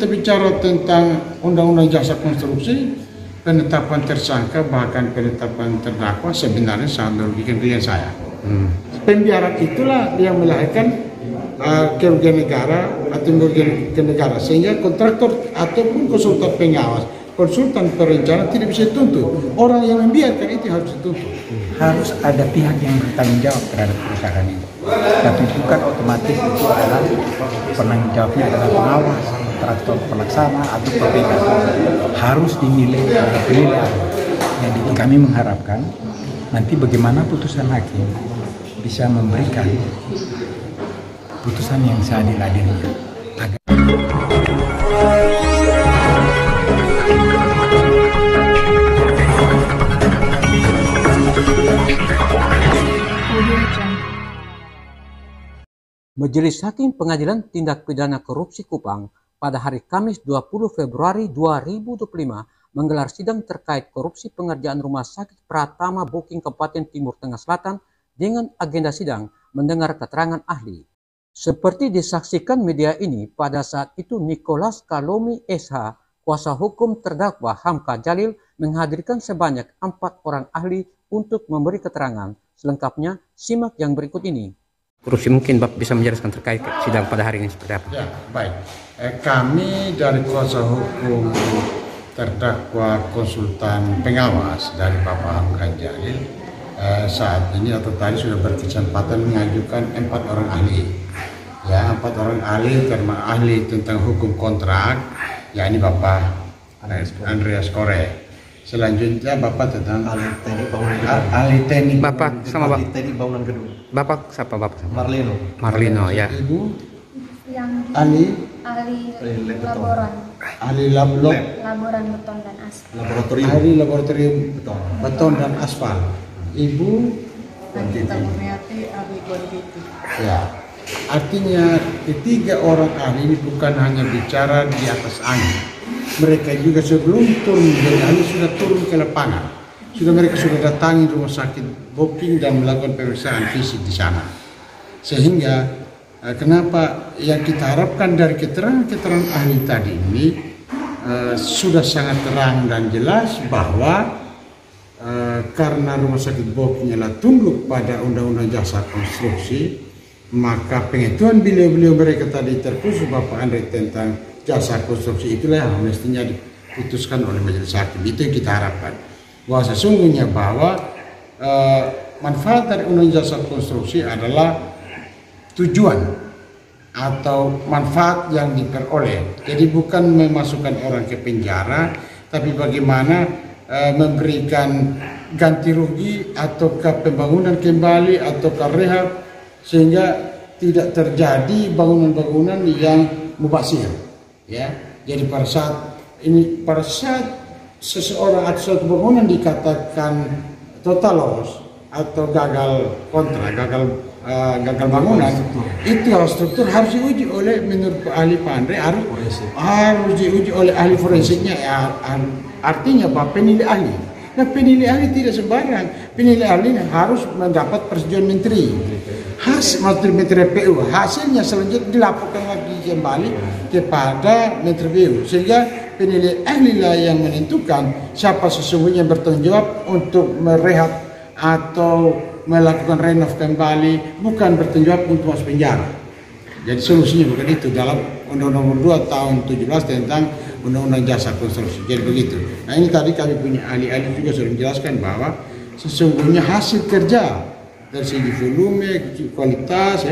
kita bicara tentang Undang-Undang Jasa Konstruksi, penetapan tersangka bahkan penetapan terdakwa sebenarnya sangat merugikan klien saya. Pembiaran itulah yang melahirkan kerugian negara atau merugikan negara, sehingga kontraktor ataupun konsultan pengawas, konsultan perencana tidak bisa dituntut. Orang yang membiarkan itu harus dituntut. Harus ada pihak yang bertanggung jawab terhadap perusahaan ini. Tapi bukan otomatis itu adalah penanggung jawabnya adalah pengawas, kontraktor pelaksana atau PPK. Harus dimilih oleh penilai. Jadi kami mengharapkan nanti bagaimana putusan hakim bisa memberikan putusan yang seadil-adilnya. Majelis Hakim Pengadilan Tindak Pidana Korupsi Kupang pada hari Kamis 20 Februari 2025 menggelar sidang terkait korupsi pengerjaan Rumah Sakit Pratama Boking Kabupaten Timur Tengah Selatan dengan agenda sidang mendengar keterangan ahli. Seperti disaksikan media ini, pada saat itu Nicholas Kalomi SH, kuasa hukum terdakwa Hamka Jalil, menghadirkan sebanyak 4 orang ahli untuk memberi keterangan. Selengkapnya, simak yang berikut ini. Korupsi, mungkin Bapak bisa menjelaskan terkait sidang pada hari ini seperti apa? Ya, baik. Kami dari kuasa hukum terdakwa konsultan pengawas dari Bapak Hamka Jalil saat ini atau tadi sudah berkesempatan mengajukan 4 orang ahli. Ya, 4 orang ahli karena ahli tentang hukum kontrak, yakni Bapak Andreas Kore. Selanjutnya Bapak tentang ahli teknik bangunan gedung. Ahli teknik. Bapak sama Bapak. Ahli teknik bangunan gedung. Bapak siapa Bapak? Marlino ya. Ibu yang ahli laboran. Ahli Laboran beton dan aspal. Ahli laboratorium beton dan aspal. Ibu Anggita Murniati, ahli kuantiti. Ya. Artinya ketiga orang ahli ini bukan hanya bicara di atas angin. Mereka juga sebelum turun menjadi ahli sudah turun ke lapangan. Mereka sudah datangi rumah sakit Boking dan melakukan pemeriksaan fisik di sana. Sehingga kenapa yang kita harapkan dari keterangan ahli tadi ini sudah sangat terang dan jelas bahwa karena rumah sakit Boking adalah tunduk pada Undang-Undang Jasa Konstruksi, maka pengetahuan beliau-beliau mereka tadi terkhusus Bapak Andre tentang jasa konstruksi itulah yang mestinya diputuskan oleh majelis hakim. Itu yang kita harapkan, bahwa sesungguhnya bahwa manfaat dari undang jasa konstruksi adalah tujuan atau manfaat yang diperoleh. Jadi bukan memasukkan orang ke penjara, tapi bagaimana memberikan ganti rugi ataukah pembangunan kembali ataukah rehab, sehingga tidak terjadi bangunan-bangunan yang mubazir. Ya, jadi pada saat seseorang atau suatu bangunan dikatakan total loss atau gagal kontrak, gagal bangunan, itu struktur harus diuji oleh, menurut ahli Pandre harus diuji oleh ahli forensiknya. Ya, artinya bahwa penilai ahli. Nah, penilai ahli tidak sembarang. Penilai ahli harus mendapat persetujuan menteri. Menteri PU, hasilnya selanjutnya dilaporkan lagi kembali kepada Menteri PU, sehingga penilai ahli lah yang menentukan siapa sesungguhnya bertanggung jawab untuk merehab atau melakukan renov kembali, bukan bertanggung jawab untuk masuk penjara. Jadi solusinya bukan itu dalam Undang-Undang Nomor 2 tahun 17 tentang Undang-Undang Jasa Konstruksi. Jadi begitu. Nah, ini tadi kami punya ahli-ahli juga sudah menjelaskan bahwa sesungguhnya hasil kerja dari segi volume, kualitas,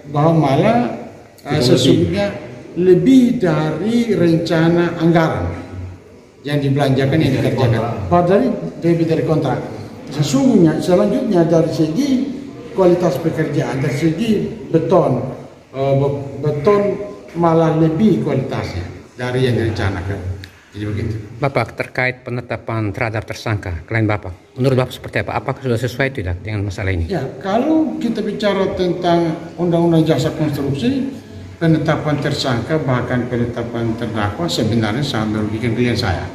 bahwa malah sesungguhnya lebih dari rencana anggaran yang dibelanjakan, yang dikerjakan. Padahal lebih dari kontrak. Sesungguhnya selanjutnya dari segi kualitas pekerjaan, dari segi beton malah lebih kualitasnya dari yang direncanakan. Jadi begitu. Bapak, terkait penetapan terhadap tersangka klien Bapak, menurut Bapak seperti apa? Apakah sudah sesuai tidak dengan masalah ini? Ya, kalau kita bicara tentang Undang-Undang Jasa Konstruksi, penetapan tersangka bahkan penetapan terdakwa sebenarnya sangat merugikan klien saya.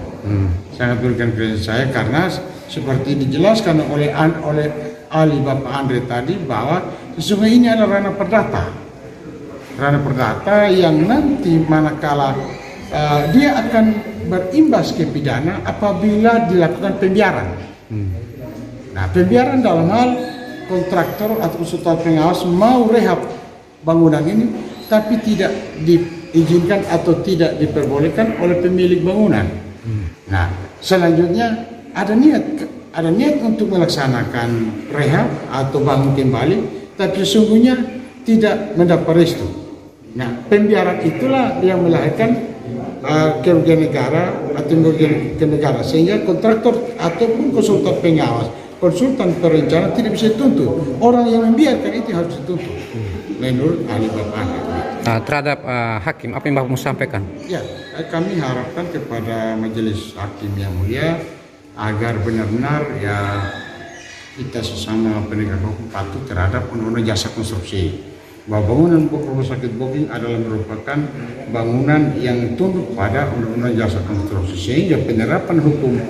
Sangat merugikan klien saya karena seperti dijelaskan oleh ahli Bapak Andre tadi bahwa sesungguhnya ini adalah ranah perdata. terhadap perdata yang nanti manakala dia akan berimbas ke pidana apabila dilakukan pembiaran. Nah, pembiaran dalam hal kontraktor atau konsultan pengawas mau rehab bangunan ini tapi tidak diizinkan atau tidak diperbolehkan oleh pemilik bangunan. Nah, selanjutnya ada niat untuk melaksanakan rehab atau bangun kembali, tapi sesungguhnya tidak mendapat restu. Nah, pembiaran itulah yang melahirkan kerugian negara atau kerugian negara, sehingga kontraktor ataupun konsultan pengawas, konsultan perencana tidak bisa dituntut. Orang yang membiarkan itu harus dituntut menurut ahli Bapak. Terhadap hakim, apa yang Bapak mau sampaikan? Ya, kami harapkan kepada majelis hakim yang mulia agar benar-benar ya kita sesama penegak hukum patuh terhadap undang-undang jasa konstruksi. Bahwa bangunan rumah sakit Booking adalah merupakan bangunan yang tunduk pada undang-undang jasa konstruksi, sehingga penerapan hukum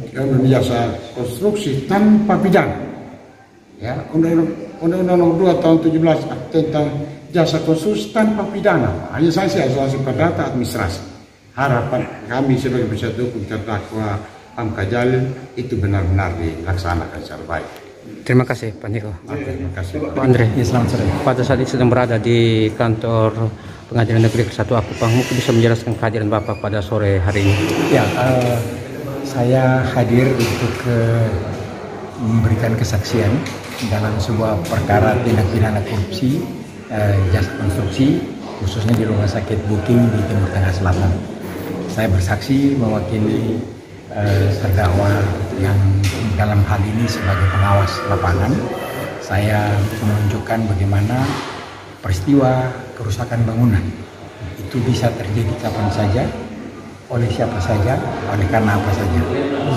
undang-undang jasa konstruksi tanpa pidana. Ya, undang-undang nomor 2 tahun 17 tentang jasa konstruksi tanpa pidana, hanya sanksi perdata administrasi. Harapan kami sebagai penasihat hukum terdakwa Hamka Jalil itu benar-benar dilaksanakan secara baik. Terima kasih Pak Niko. Terima kasih Pak Andre. Ya, selamat sore. Pada saat ini sedang berada di kantor Pengadilan Negeri Ke-1 Kupang. Mungkin bisa menjelaskan kehadiran Bapak pada sore hari ini? Ya, saya hadir untuk memberikan kesaksian dalam sebuah perkara tindak pidana korupsi jasa konstruksi, khususnya di Rumah Sakit Booking di Timur Tengah Selatan. Saya bersaksi mewakili terdakwa yang dalam hal ini sebagai pengawas lapangan. Saya menunjukkan bagaimana peristiwa kerusakan bangunan itu bisa terjadi kapan saja, oleh siapa saja, oleh karena apa saja.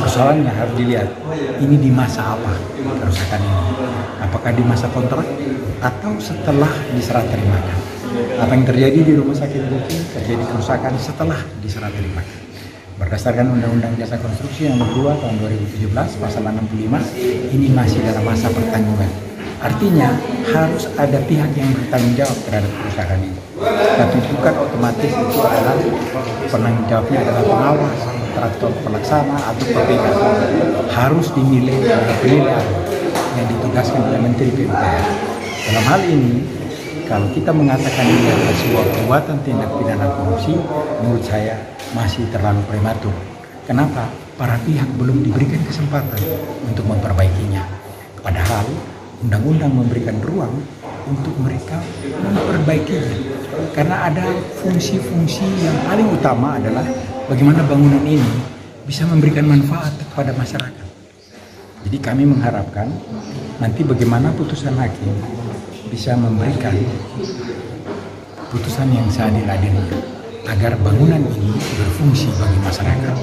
Persoalannya harus dilihat, ini di masa apa kerusakan ini? Apakah di masa kontrak atau setelah diserah terimakan? Apa yang terjadi di Rumah Sakit Booking terjadi kerusakan setelah diserah terimakan. Berdasarkan Undang-Undang Jasa Konstruksi yang nomor 2 tahun 2017 pasal 65, ini masih dalam masa pertanggungan. Artinya harus ada pihak yang bertanggung jawab terhadap kerusakan ini. Tapi bukan otomatis itu adalah penanggung jawabnya adalah pengawas, kontraktor pelaksana atau PPK. Harus dinilai oleh penilaian yang ditugaskan oleh Menteri PUPR. Dalam hal ini, kalau kita mengatakan ini adalah sebuah perbuatan tindak pidana korupsi, menurut saya masih terlalu prematur. Kenapa? Para pihak belum diberikan kesempatan untuk memperbaikinya. Padahal undang-undang memberikan ruang untuk mereka memperbaikinya. Karena ada fungsi-fungsi yang paling utama adalah bagaimana bangunan ini bisa memberikan manfaat kepada masyarakat. Jadi kami mengharapkan nanti bagaimana putusan hakim bisa memberikan putusan yang seadil-adilnya agar bangunan ini berfungsi bagi masyarakat,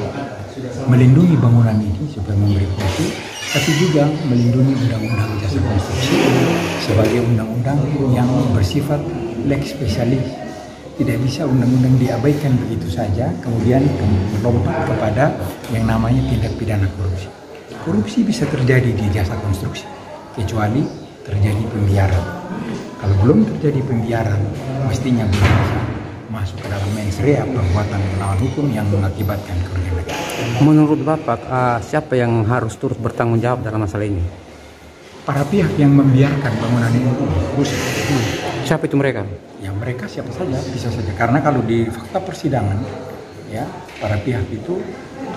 melindungi bangunan ini supaya memberi fungsi, tapi juga melindungi undang-undang jasa konstruksi sebagai undang-undang yang bersifat lex specialis. Tidak bisa undang-undang diabaikan begitu saja, kemudian melompat kepada yang namanya tindak pidana korupsi. Korupsi bisa terjadi di jasa konstruksi, kecuali terjadi pembiaran. Kalau belum terjadi pembiaran, mestinya belum bisa masuk ke dalam mens rea perbuatan melawan hukum yang mengakibatkan kerugian negara. Menurut Bapak, siapa yang harus turut bertanggung jawab dalam masalah ini? Para pihak yang membiarkan bangunan ini rusak. Siapa itu mereka? Ya mereka siapa saja, bisa saja. Karena kalau di fakta persidangan, ya para pihak itu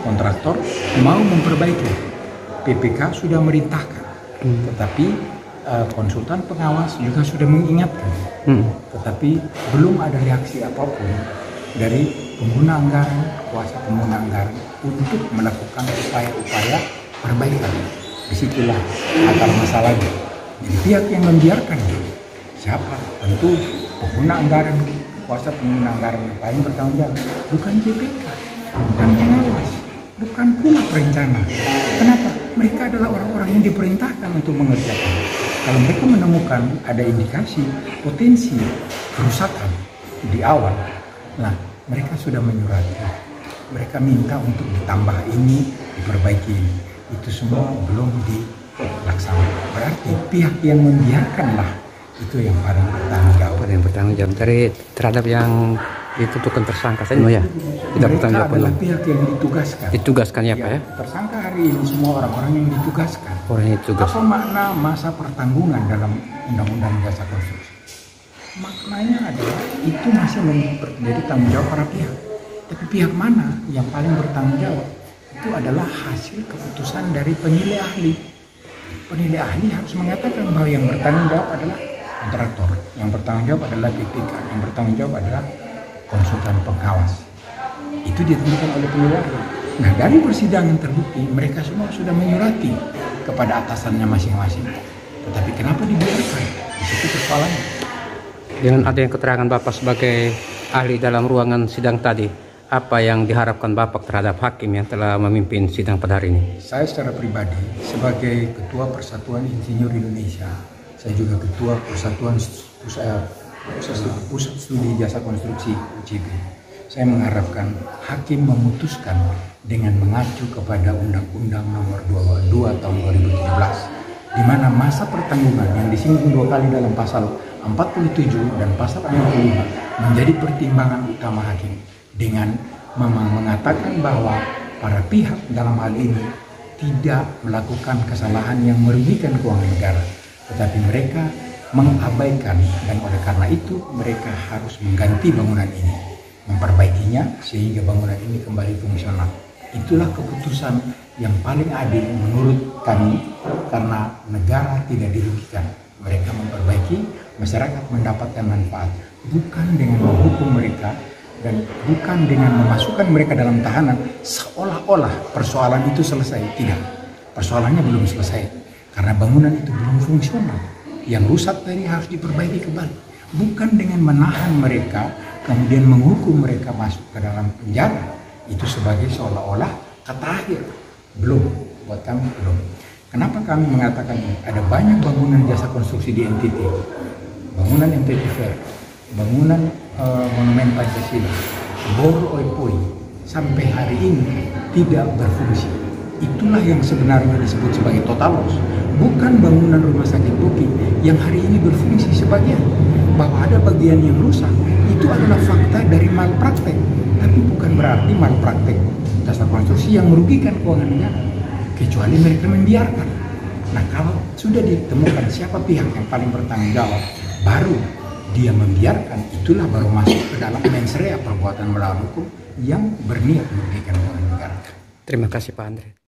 kontraktor mau memperbaiki. PPK sudah merintahkan, tetapi konsultan pengawas juga sudah mengingatkan, tetapi belum ada reaksi apapun dari pengguna anggaran, kuasa pengguna anggaran untuk melakukan upaya-upaya perbaikan. Disitulah akar masalahnya. Jadi pihak yang membiarkan siapa? Tentu pengguna anggaran, kuasa pengguna anggaran yang paling bertanggung jawab, bukan JPK, bukan pengawas, bukan pula perencana. Kenapa? Mereka adalah orang-orang yang diperintahkan untuk mengerjakan. Kalau mereka menemukan ada indikasi potensi kerusakan di awal, nah mereka sudah menyurati, mereka minta untuk ditambah ini, diperbaiki ini. Itu semua belum dilaksanakan. Berarti pihak yang membiarkanlah itu yang paling bertanggung jawab. Pada yang bertanggung jawab dari terhadap yang ditentukan tersangka saya ya. Tidak bertanggung jawab adalah penuh. pihak yang ditugaskan. Ditugaskan ya Pak ya. Tersangka hari ini semua orang-orang yang ditugaskan. Orang yang ditugas. Apa makna masa pertanggungan dalam Undang-Undang Jasa Konstruksi? Maknanya adalah itu masih menjadi tanggung jawab para pihak. Tapi pihak mana yang paling bertanggung jawab? Itu adalah hasil keputusan dari penilai ahli. Penilai ahli harus mengatakan bahwa yang bertanggung jawab adalah kontraktor, yang bertanggung jawab adalah BPK, yang bertanggung jawab adalah konsultan pengawas. Itu ditentukan oleh penilai ahli. Nah, dari persidangan terbukti mereka semua sudah menyurati kepada atasannya masing-masing. Tetapi kenapa dibiarkan? Di situ persoalannya. Dengan adanya keterangan Bapak sebagai ahli dalam ruangan sidang tadi, apa yang diharapkan Bapak terhadap hakim yang telah memimpin sidang pada hari ini? Saya secara pribadi sebagai Ketua Persatuan Insinyur Indonesia, saya juga Ketua Persatuan Pusat Studi Jasa Konstruksi UCB. Saya mengharapkan hakim memutuskan dengan mengacu kepada Undang-Undang Nomor 22 Tahun 2017, di mana masa pertanggungan yang disinggung 2 kali dalam pasal 47 dan pasal 65 menjadi pertimbangan utama hakim, dengan mengatakan bahwa para pihak dalam hal ini tidak melakukan kesalahan yang merugikan keuangan negara, tetapi mereka mengabaikan, dan oleh karena itu mereka harus mengganti bangunan ini, memperbaikinya sehingga bangunan ini kembali fungsional. Itulah keputusan yang paling adil menurut kami, karena negara tidak dirugikan. Mereka memperbaiki, masyarakat mendapatkan manfaat, bukan dengan menghukum mereka dan bukan dengan memasukkan mereka dalam tahanan seolah-olah persoalan itu selesai. Tidak, persoalannya belum selesai karena bangunan itu belum fungsional. Yang rusak tadi harus diperbaiki kembali, bukan dengan menahan mereka kemudian menghukum mereka masuk ke dalam penjara. Itu sebagai seolah-olah kata akhir. Belum, buat kami belum. Kenapa kami mengatakan ini? Ada banyak bangunan jasa konstruksi di NTT, bangunan NTT Fair, bangunan Monumen Pancasila, Bor Oipoi, sampai hari ini tidak berfungsi. Itulah yang sebenarnya disebut sebagai total loss. Bukan bangunan rumah sakit Bukit yang hari ini berfungsi sebagian. Bahwa ada bagian yang rusak, itu adalah fakta dari malpraktek. Tapi bukan berarti malpraktek jasa konstruksi yang merugikan keuangan negara, kecuali mereka membiarkan. Nah, kalau sudah ditemukan siapa pihak yang paling bertanggung jawab, baru dia membiarkan, itulah baru masuk ke dalam mens rea, perbuatan melawan hukum yang berniat merugikan keuangan negara. Terima kasih Pak Andre.